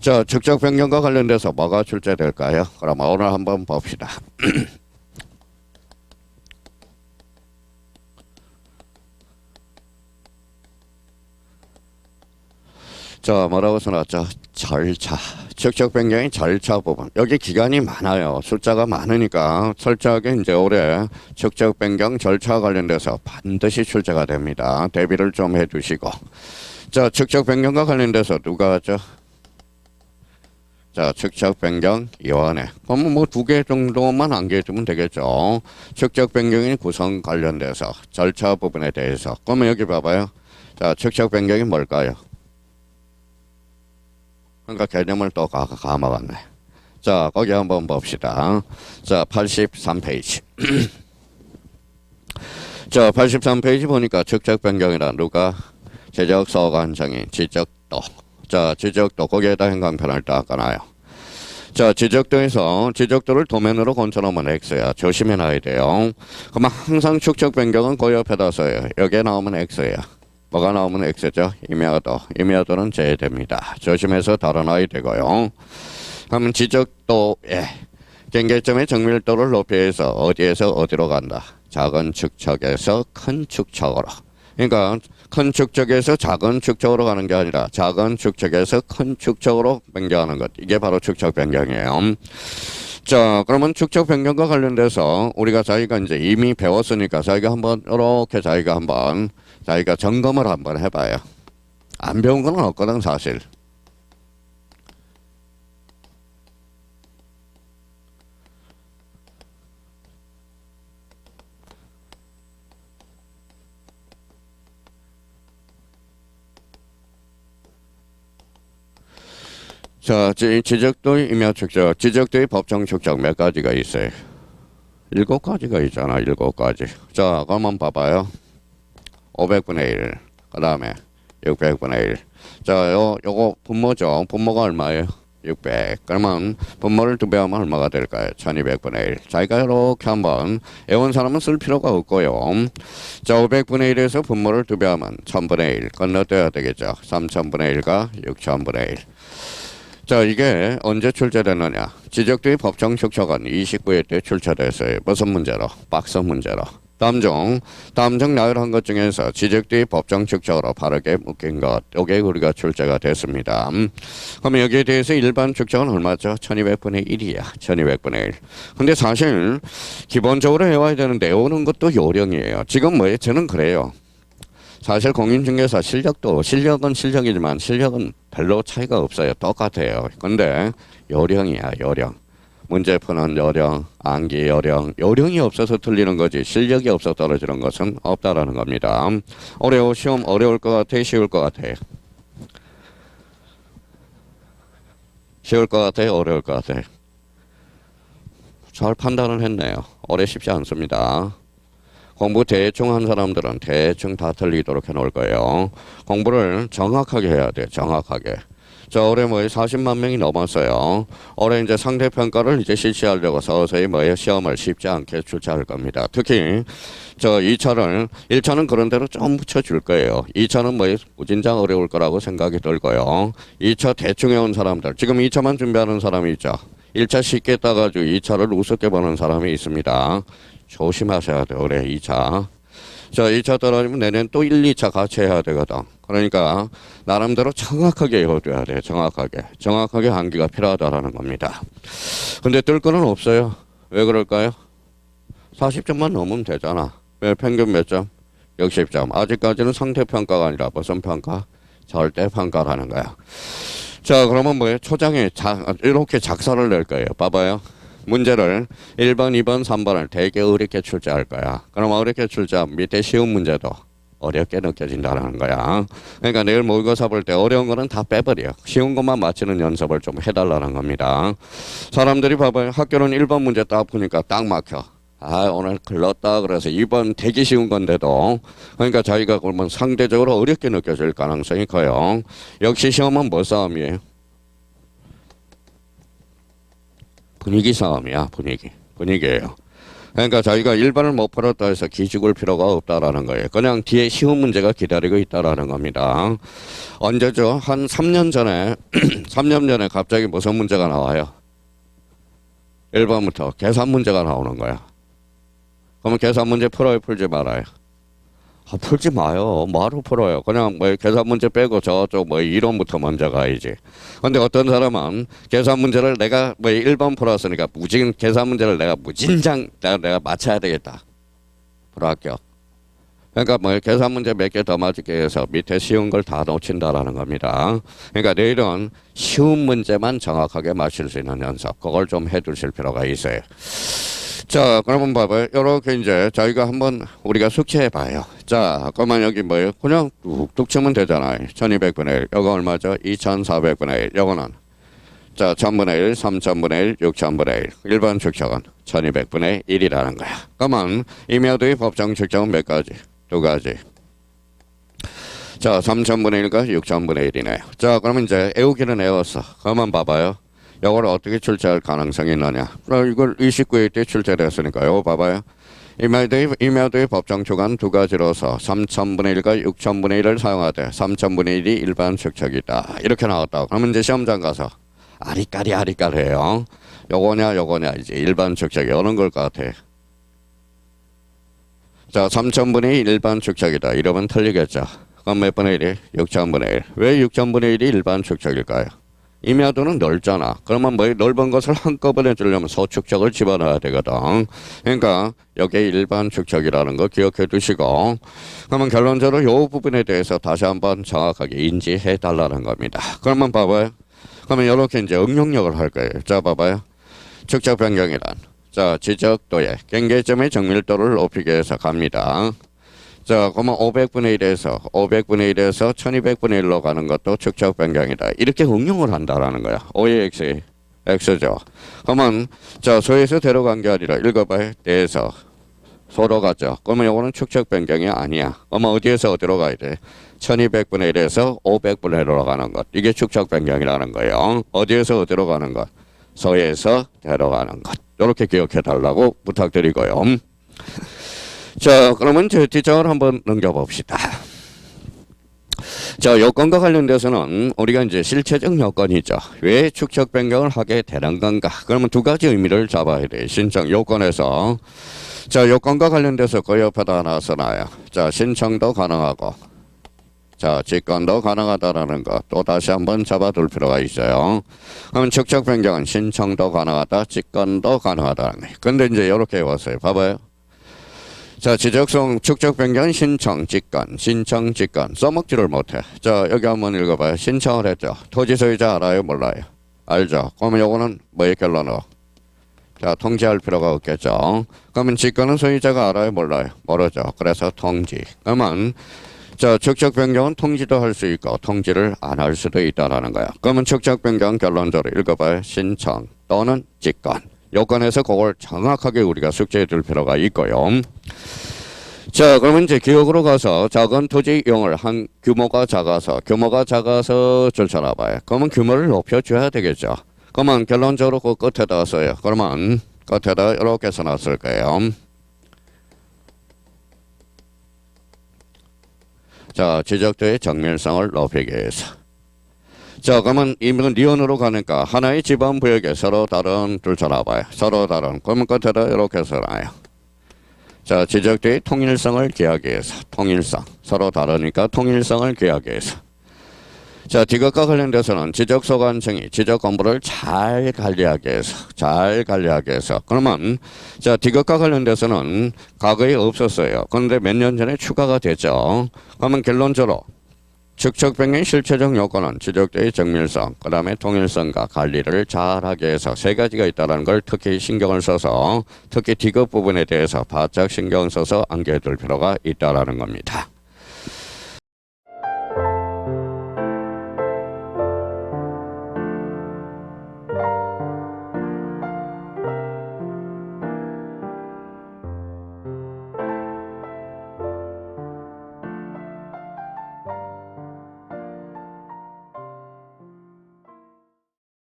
자, 직접 변경과 관련돼서 뭐가 출제될까요? 그럼 오늘 한번 봅시다. 자, 뭐라고 써놨죠? 절차. 직접 변경의 절차 부분. 여기 기간이 많아요. 숫자가 많으니까 철저하게 이제 올해 직접 변경 절차와 관련돼서 반드시 출제가 됩니다. 대비를 좀 해주시고. 자, 직접 변경과 관련돼서 누가 하죠? 자, 직접 변경 위원회. 그러면 뭐 2개 정도만 안겨주면 되겠죠. 직접 변경의 구성 관련돼서 절차 부분에 대해서. 그러면 여기 봐봐요. 자, 직접 변경이 뭘까요? 그러니까 개념을 또 까먹었네. 자, 거기 한번 봅시다. 자, 83페이지. 자, 83페이지 보니까 직접 변경이라 누가 제적서관청이 지적도. 자, 지적도 거기에다 행간편을 닦아놔요. 자, 지적도에서 지적도를 도면으로 건쳐놓으면 X야. 조심해놔야 돼요. 그러면 항상 축적 변경은 그 옆에다 써요. 여기에 나오면 X야. 뭐가 나오면 X죠? 임야도. 임야도는 제외됩니다. 조심해서 다뤄놔야 되고요. 그러면 지적도에 경계점의 정밀도를 높여서 어디에서 어디로 간다? 작은 축척에서 큰 축척으로. 그러니까 큰 축척에서 작은 축척으로 가는 게 아니라 작은 축척에서 큰 축척으로 변경하는 것. 이게 바로 축척 변경이에요. 자, 그러면 축척 변경과 관련돼서 우리가 자기가 이제 이미 배웠으니까 자기가 한번 이렇게 자기가 점검을 한번 해봐요. 안 배운 건 없거든 사실. 자, 지적도의 임야 축적, 지적도의 법정 축적 몇 가지가 있어요? 7가지가 있잖아, 7가지. 자, 그러면 봐봐요. 500분의 1, 그 다음에 600분의 1. 자, 요거 분모죠. 분모가 얼마예요? 600. 그러면 분모를 2배 하면 얼마가 될까요? 1200분의 1. 자기가 이렇게 한번 외운 사람은 쓸 필요가 없고요. 자, 500분의 1에서 분모를 2배 하면 1000분의 1. 건너뛰어야 되겠죠. 3000분의 1과 6000분의 1. 자, 이게 언제 출제되느냐? 지적도의 법정 축척은 29회 때 출제됐어요. 무슨 문제로? 박스 문제로. 다음 중 나열한 것 중에서 지적도의 법정 축척으로 바르게 묶인 것. 이게 우리가 출제가 됐습니다. 그러면 여기에 대해서 일반 축척은 얼마죠? 1200분의 1이야. 1200분의 1. 근데 사실 기본적으로 해와야 되는데 외우는 것도 요령이에요. 지금 뭐예요? 저는 그래요. 사실 공인중개사 실력은 실력이지만 실력은 별로 차이가 없어요. 똑같아요. 근데 요령이야, 요령. 문제 푸는 요령, 암기 요령. 요령이 없어서 틀리는 거지 실력이 없어 떨어지는 것은 없다라는 겁니다. 시험 어려울 것 같아? 쉬울 것 같아? 쉬울 것 같아? 어려울 것 같아? 잘 판단을 했네요. 올해 쉽지 않습니다. 공부 대충 한 사람들은 대충 다 틀리도록 해놓을 거예요. 공부를 정확하게 해야 돼요. 정확하게. 자, 올해 40만 명이 넘었어요. 올해 이제 상대평가를 이제 실시하려고 서서히 시험을 쉽지 않게 출제할 겁니다. 특히 1차는 그런 대로 좀 붙여줄 거예요. 2차는 무진장 어려울 거라고 생각이 들고요. 2차 대충 해온 사람들, 지금 2차만 준비하는 사람이 있죠. 1차 쉽게 따가지고 2차를 우습게 보는 사람이 있습니다. 조심하셔야 돼요. 올해 2차. 자, 2차 떨어지면 내년 또 1, 2차 같이 해야 되거든. 그러니까 나름대로 정확하게 외워둬야 돼요. 정확하게 암기가 필요하다라는 겁니다. 근데 뜰 거는 없어요. 왜 그럴까요? 40점만 넘으면 되잖아. 왜 평균 몇 점? 60점. 아직까지는 상대평가가 아니라 무슨 평가? 절대평가라는 거야. 자, 그러면 초장에 이렇게 작사를 낼 거예요. 봐봐요. 문제를 1번, 2번, 3번을 되게 어렵게 출제할 거야. 그럼 어렵게 출제하면 밑에 쉬운 문제도 어렵게 느껴진다는 거야. 그러니까 내일 모의고사 볼 때 어려운 거는 다 빼버려. 쉬운 것만 맞추는 연습을 좀 해달라는 겁니다. 사람들이 봐봐요. 학교는 1번 문제 딱 보니까 딱 막혀. 오늘 글렀다. 그래서 2번 되게 쉬운 건데도. 그러니까 자기가 그러면 상대적으로 어렵게 느껴질 가능성이 커요. 역시 시험은 뭐 싸움이에요? 분위기 싸움이야. 분위기예요. 그러니까 자기가 1번을 못 풀었다 해서 기죽을 필요가 없다라는 거예요. 그냥 뒤에 쉬운 문제가 기다리고 있다라는 겁니다. 언제죠? 한 3년 전에 3년 전에 갑자기 무슨 문제가 나와요? 1번부터 계산 문제가 나오는 거야. 그러면 계산 문제 풀어요, 풀지 말아요? 풀지 마요. 뭐하러 풀어요? 그냥 뭐 계산 문제 빼고 저쪽 뭐 이론부터 먼저 가야지. 근데 어떤 사람은 계산 문제를 내가 뭐 1번 풀었으니까 계산 문제를 내가 무진장 내가 맞춰야 되겠다. 불합격. 그러니까 뭐 계산 문제 몇 개 더 맞게 해서 밑에 쉬운 걸 다 놓친다라는 겁니다. 그러니까 내일은 쉬운 문제만 정확하게 맞출 수 있는 연습. 그걸 좀 해두실 필요가 있어요. 자, 그러면 봐봐요. 이렇게 이제 저희가 한번 우리가 숙제해 봐요. 자, 그러면 여기 뭐예요? 그냥 뚝뚝 치면 되잖아요. 1200분의 1. 이거 얼마죠? 2400분의 1. 이거는 자, 1000분의 1, 3000분의 1, 6000분의 1. 일반 축적은 1200분의 1이라는 거야. 그러면 임야도의 법정 축적은 몇 가지? 두 가지. 자, 3000분의 1과 6000분의 1이네요. 자, 그러면 이제 애우기는 애웠어. 그러면 봐봐요. 이걸 어떻게 출제할 가능성이 있느냐. 이걸 29회 때 출제를 했으니까 이거 봐봐요. 임야도의 법정 초간 두 가지로서 3000분의 1과 6000분의 1을 사용하되 3000분의 1이 일반 축적이다. 이렇게 나왔다. 그러면 이제 시험장 가서 아리까리해요. 요거냐 이제 일반 축적이 어느 걸 것 같아. 자, 3000분의 1 일반 축적이다. 이러면 틀리겠죠. 그럼 몇 분의 1이? 6000분의 1. 왜 6000분의 1이 일반 축적일까요? 임야도는 넓잖아. 그러면 뭐 넓은 것을 한꺼번에 주려면 소축적을 집어넣어야 되거든. 그러니까 여기에 일반 축적이라는 거 기억해 두시고, 그러면 결론적으로 이 부분에 대해서 다시 한번 정확하게 인지해 달라는 겁니다. 그러면 봐봐요. 그러면 이렇게 이제 응용력을 할 거예요. 자, 봐봐요. 축적 변경이란 자, 지적도의 경계점의 정밀도를 높이기 위해서 갑니다. 자, 그러면 500분의 1에서 1200분의 1로 가는 것도 축적 변경이다. 이렇게 응용을 한다라는 거야. 5의 x죠. 그러면 자, 소에서 대로 간 게 아니라 읽어봐요. 대에서 소로 가죠. 그러면 이거는 축적 변경이 아니야. 그러면 어디에서 어디로 가야 돼? 1200분의 1에서 500분의 1로 가는 것. 이게 축적 변경이라는 거예요. 어디에서 어디로 가는 것? 소에서 대로 가는 것. 이렇게 기억해 달라고 부탁드리고요. 자, 그러면 제 뒷장을 한번 넘겨봅시다. 자, 요건과 관련돼서는 우리가 이제 실체적 요건이죠. 왜 축적 변경을 하게 되는 건가? 그러면 두 가지 의미를 잡아야 돼. 신청 요건에서. 자, 요건과 관련돼서 그 옆에다 하나 써놔요. 자, 신청도 가능하고, 자, 직권도 가능하다라는 거 또 다시 한번 잡아둘 필요가 있어요. 그럼 축적 변경은 신청도 가능하다, 직권도 가능하다는 거예요. 근데 이제 이렇게 해왔어요. 봐봐요. 자, 지적성 축적 변경 신청 직권 써먹지를 못해. 자, 여기 한번 읽어봐요. 신청을 했죠. 토지 소유자 알아요? 몰라요? 알죠? 그러면 요거는 뭐에 결론으로? 자, 통지할 필요가 없겠죠. 그러면 직권은 소유자가 알아요? 몰라요? 모르죠. 그래서 통지. 그러면 자, 축적 변경은 통지도 할 수 있고 통지를 안 할 수도 있다라는 거야. 그러면 축적 변경 결론적으로 읽어봐요. 신청 또는 직권. 요건에서 그걸 정확하게 우리가 숙제해 둘 필요가 있고요. 자, 그러면 이제 기억으로 가서 작은 토지 이용을 한 규모가 작아서 줄쳐나 봐요. 그러면 규모를 높여줘야 되겠죠. 그러면 결론적으로 그 끝에다 써요. 그러면 끝에다 이렇게 써놨을 거예요. 자, 지적도의 정밀성을 높이기 위해서. 자, 그러면 이건 니은으로 가니까 하나의 지방 구역에 서로 다른 줄쳐놔봐요. 서로 다른. 그러면 끝에다 이렇게 써놔요. 자, 지적도의 통일성을 기하기 위해서. 통일성. 서로 다르니까 통일성을 기하기 위해서. 자, 디귿과 관련돼서는 지적소관청이 지적 건물을 잘 관리하기 위해서. 그러면 자, 디귿과 관련돼서는 과거에 없었어요. 그런데 몇 년 전에 추가가 됐죠. 그러면 결론적으로 축적 변경의 실체적 요건은 지적도의 정밀성, 그 다음에 통일성과 관리를 잘하기 위해서 세 가지가 있다는 걸 특히 신경을 써서 특히 디귿 부분에 대해서 바짝 신경 써서 암기해 둘 필요가 있다는 겁니다.